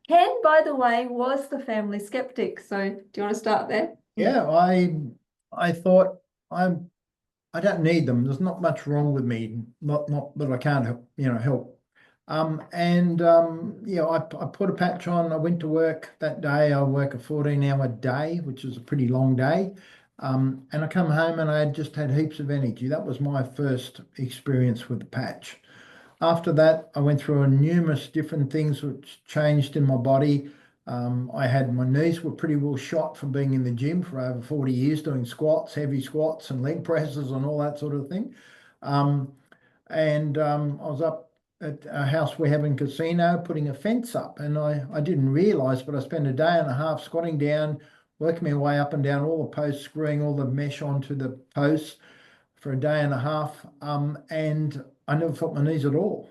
Ken, by the way, was the family skeptic. So do you want to start there? Yeah, I thought I don't need them. There's not much wrong with me. Not that I can't help, help. Yeah, I put a patch on. I went to work that day. I work a 14-hour day, which is a pretty long day. And I come home and I had just had heaps of energy. That was my first experience with the patch. After that, I went through a numerous different things which changed in my body. I had my knees were pretty well shot from being in the gym for over 40 years doing squats, heavy squats and leg presses and all that sort of thing. Um, I was up at a house we have in casino putting a fence up, and I didn't realize, but I spent a day and a half squatting down, working my way up and down all the posts, screwing all the mesh onto the posts for a day and a half. And I never felt my knees at all.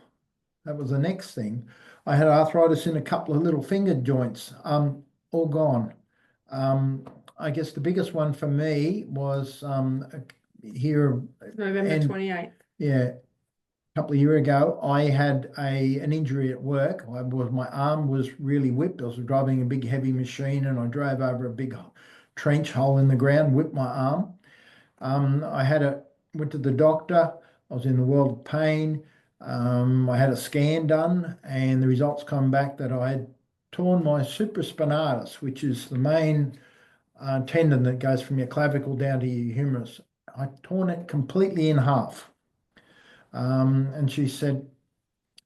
That was the next thing. I had arthritis in a couple of little finger joints, all gone. Um, I guess the biggest one for me was here November and 28th. yeah, a couple of years ago, I had an injury at work. My arm was really whipped. I was driving a big heavy machine and I drove over a big trench hole in the ground, whipped my arm. Went to the doctor. I was in the world of pain. I had a scan done, and the results come back that I had torn my supraspinatus, which is the main tendon that goes from your clavicle down to your humerus. I'd torn it completely in half. And she said,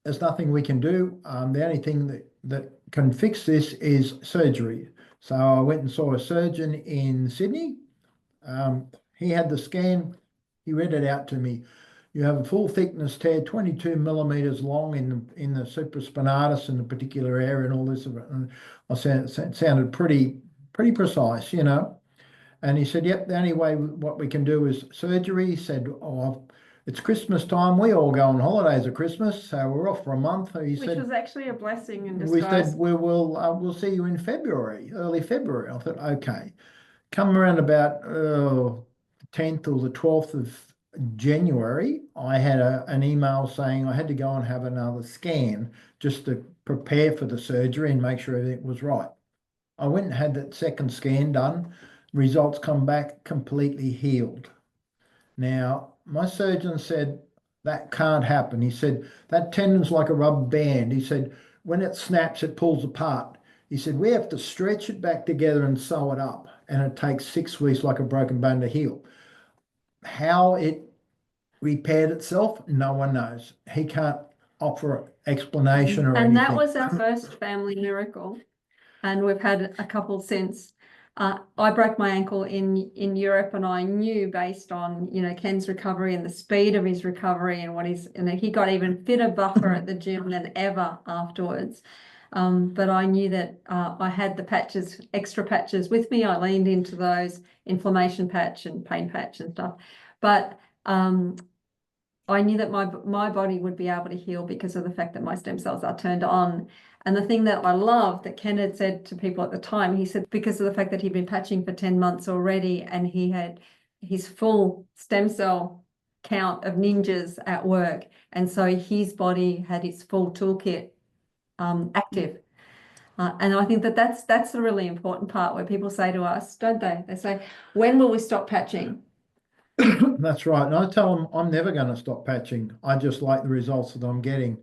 "There's nothing we can do. The only thing that can fix this is surgery." So I went and saw a surgeon in Sydney. He had the scan. He read it out to me. You have a full thickness tear, 22 millimeters long in the supraspinatus in the particular area, and all this. And I said it sounded pretty precise, you know. And he said, "Yep, the only way what we can do is surgery." He said, "Oh, it's Christmas time. We all go on holidays at Christmas, so we're off for a month." Which was actually a blessing in We disguise. said we'll see you in February, early February. I thought, okay. Come around about 10th or the 12th of January, I had an email saying I had to go and have another scan just to prepare for the surgery and make sure everything was right. I went and had that second scan done. Results come back completely healed. Now, my surgeon said that can't happen. He said that tendon's like a rubber band. He said when it snaps, it pulls apart. He said we have to stretch it back together and sew it up, and it takes 6 weeks like a broken bone to heal. How it repaired itself, no one knows. He can't offer explanation or And anything. that was our first family miracle. And we've had a couple since. I broke my ankle in Europe, and I knew based on, Ken's recovery and the speed of his recovery and he got even fitter buffer at the gym than ever afterwards. But I knew that I had the patches, extra patches with me. I leaned into those, inflammation patch and pain patch and stuff. But I knew that my body would be able to heal because of the fact that my stem cells are turned on. And the thing that I love that Ken had said to people at the time, he said because of the fact that he'd been patching for 10 months already and he had his full stem cell count of ninjas at work. And so his body had its full toolkit active. And I think that that's the really important part where people say to us, don't they? They say, when will we stop patching? That's right. And I tell them I'm never going to stop patching. I just like the results that I'm getting.